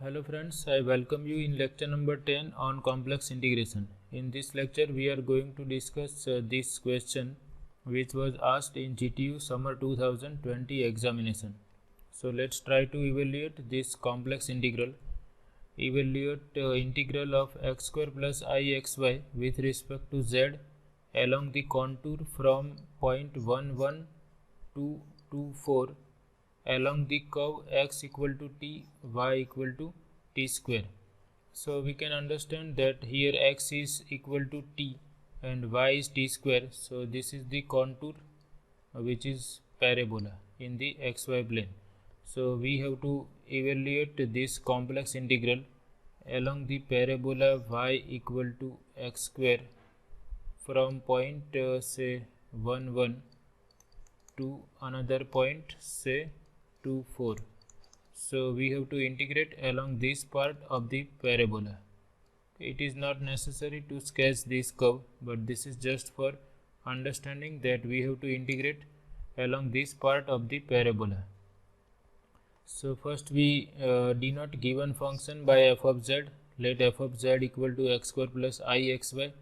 Hello friends, I welcome you in lecture number 10 on complex integration. In this lecture we are going to discuss this question which was asked in GTU Summer 2020 examination. So let's try to evaluate this complex integral. Evaluate integral of x square plus ixy with respect to z along the contour from point 1 1 to 2 4 along the curve x equal to t, y equal to t square. So we can understand that here x is equal to t and y is t square. So this is the contour which is parabola in the xy plane. So we have to evaluate this complex integral along the parabola y equal to x square from point say 1 1 to another point say 2 4. So we have to integrate along this part of the parabola. It is not necessary to sketch this curve, but this is just for understanding that we have to integrate along this part of the parabola. So first we denote given function by f of z. Let f of z equal to x square plus ixy,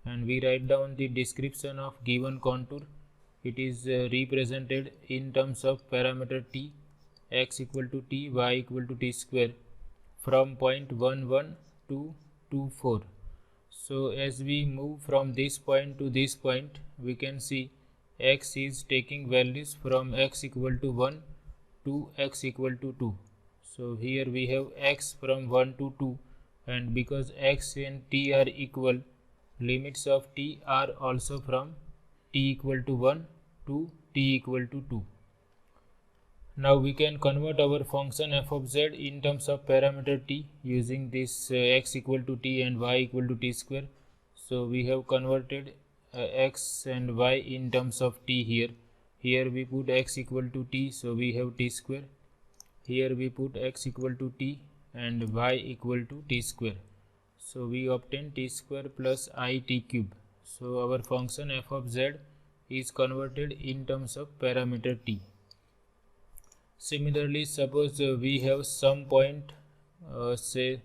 and we write down the description of given contour. It is represented in terms of parameter t, x equal to t, y equal to t square from point 1 1 to 2 4. So as we move from this point to this point, we can see x is taking values from x equal to 1 to x equal to 2. So here we have x from 1 to 2, and because x and t are equal, limits of t are also from t equal to 1 to t equal to 2. Now we can convert our function f of z in terms of parameter t using this x equal to t and y equal to t square. So we have converted x and y in terms of t here. Here we put x equal to t, so we have t square. Here we put x equal to t and y equal to t square. So we obtain t square plus I t cube. So our function f of z is converted in terms of parameter t. Similarly, suppose we have some point say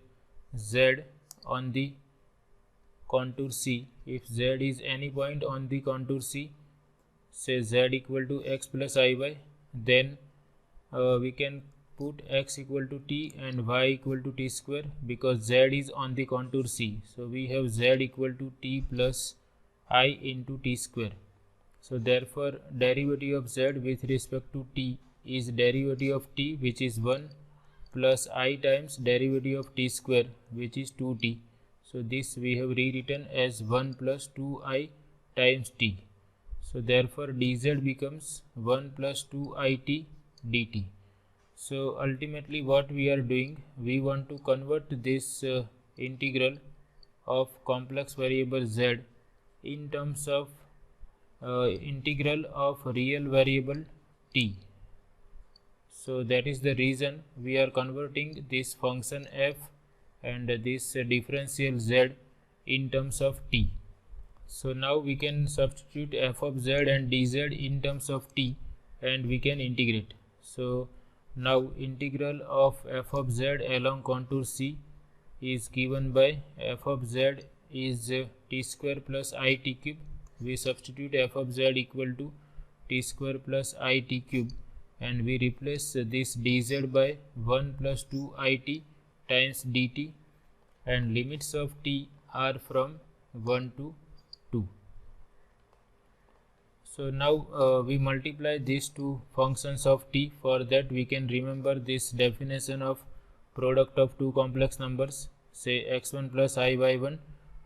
z on the contour C. If z is any point on the contour C, say z equal to x plus iy, then we can put x equal to t and y equal to t square because z is on the contour C. So we have z equal to t plus I into t square. So therefore derivative of z with respect to t is derivative of t, which is 1, plus I times derivative of t square, which is 2t. So this we have rewritten as 1 plus 2i times t. So therefore dz becomes 1 plus 2it dt. So ultimately what we are doing, we want to convert this integral of complex variable z in terms of integral of real variable t. So that is the reason we are converting this function f and this differential z in terms of t. So now we can substitute f of z and dz in terms of t and we can integrate. So now integral of f of z along contour C is given by f of z is t square plus it cube. We substitute f of z equal to t square plus it cube, and we replace this dz by 1 plus 2it times dt, and limits of t are from 1 to 2. So now we multiply these two functions of t. For that we can remember this definition of product of two complex numbers, say x1 plus iy1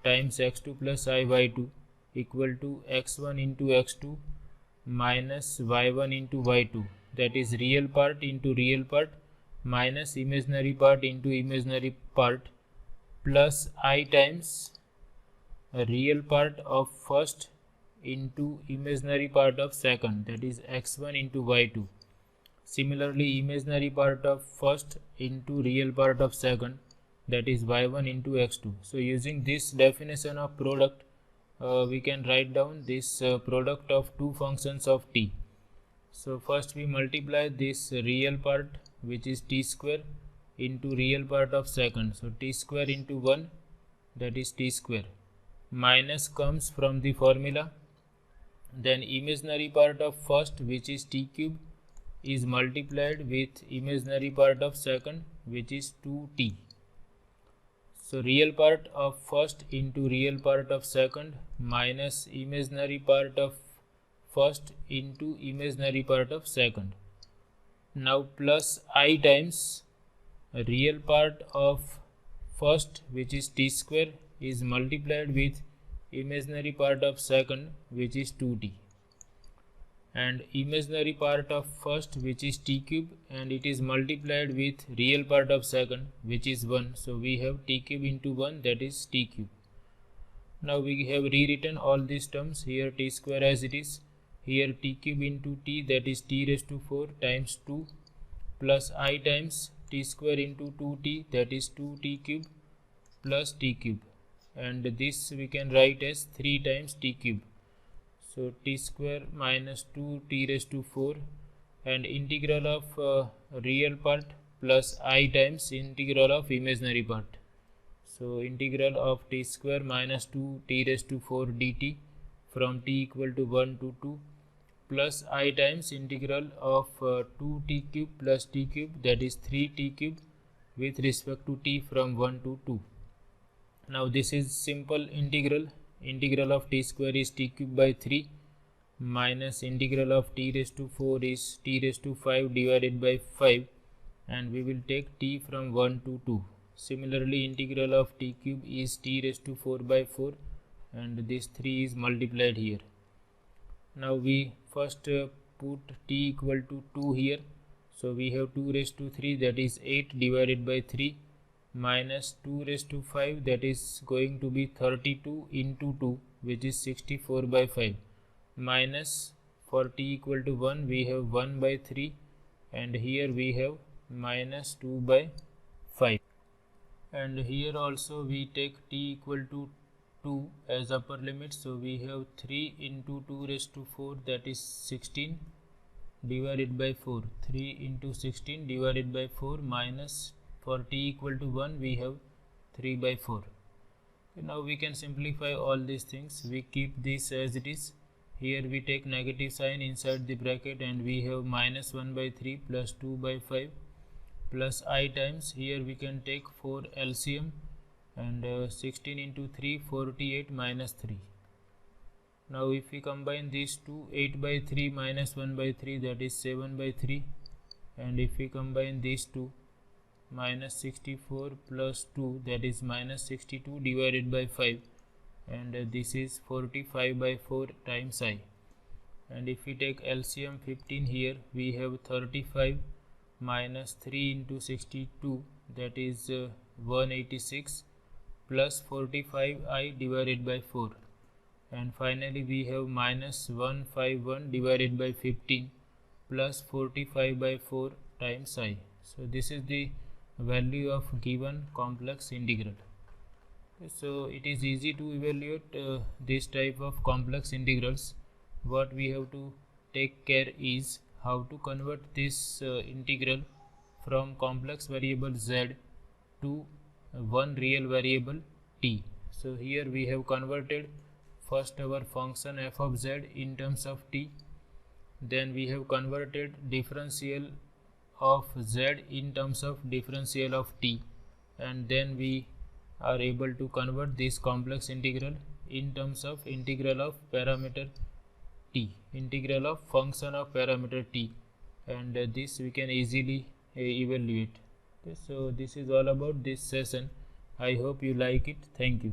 times x2 plus iy2 equal to x1 into x2 minus y1 into y2. That is real part into real part minus imaginary part into imaginary part plus I times a real part of first into imaginary part of second, that is x1 into y2. Similarly, imaginary part of first into real part of second, that is y1 into x2. So using this definition of product, we can write down this product of two functions of t. So first we multiply this real part, which is t square, into real part of second. So t square into 1, that is t square. Minus comes from the formula. Then imaginary part of first, which is t cube, is multiplied with imaginary part of second, which is 2t. So real part of first into real part of second minus imaginary part of first into imaginary part of second. Now plus I times real part of first, which is t square, is multiplied with imaginary part of second, which is 2t, and imaginary part of first, which is t cube, and it is multiplied with real part of second, which is 1. So we have t cube into 1, that is t cube. Now we have rewritten all these terms. Here t square as it is, here t cube into t, that is t raised to 4 times 2, plus I times t square into 2t, that is 2t cube plus t cube, and this we can write as 3 times t cube. So t square minus 2t raised to 4, and integral of real part plus I times integral of imaginary part. So integral of t square minus 2t raised to 4 dt from t equal to 1 to 2, plus I times integral of 2t cube plus t cube, that is 3t cube with respect to t from 1 to 2. Now this is simple integral. Integral of t square is t cube by 3 minus integral of t raised to 4 is t raised to 5 divided by 5, and we will take t from 1 to 2. Similarly, integral of t cube is t raised to 4 by 4, and this 3 is multiplied here. Now we first put t equal to 2 here. So we have 2 raised to 3, that is 8 divided by 3, minus 2 raised to 5, that is going to be 32 into 2, which is 64 by 5, minus for t equal to 1 we have 1 by 3, and here we have minus 2 by 5, and here also we take t equal to 2 as upper limit. So we have 3 into 2 raised to 4, that is 16 divided by 4, 3 into 16 divided by 4, minus for t equal to 1 we have 3 by 4. Now we can simplify all these things. We keep this as it is. Here we take negative sign inside the bracket, and we have minus 1 by 3 plus 2 by 5 plus I times, here we can take 4 LCM, and 16 into 3, 48 minus 3. Now if we combine these two, 8 by 3 minus 1 by 3, that is 7 by 3, and if we combine these two, minus 64 plus 2, that is minus 62 divided by 5, and this is 45 by 4 times I, and if we take LCM 15, here we have 35 minus 3 into 62, that is 186 plus 45I divided by 4, and finally we have minus 151 divided by 15 plus 45 by 4 times I. So this is the value of given complex integral. So it is easy to evaluate this type of complex integrals. What we have to take care is how to convert this integral from complex variable z to one real variable t. So here we have converted first our function f of z in terms of t, then we have converted differential of z in terms of differential of t, and then we are able to convert this complex integral in terms of integral of parameter t, integral of function of parameter t, and this we can easily evaluate. Okay, so this is all about this session. I hope you like it. Thank you.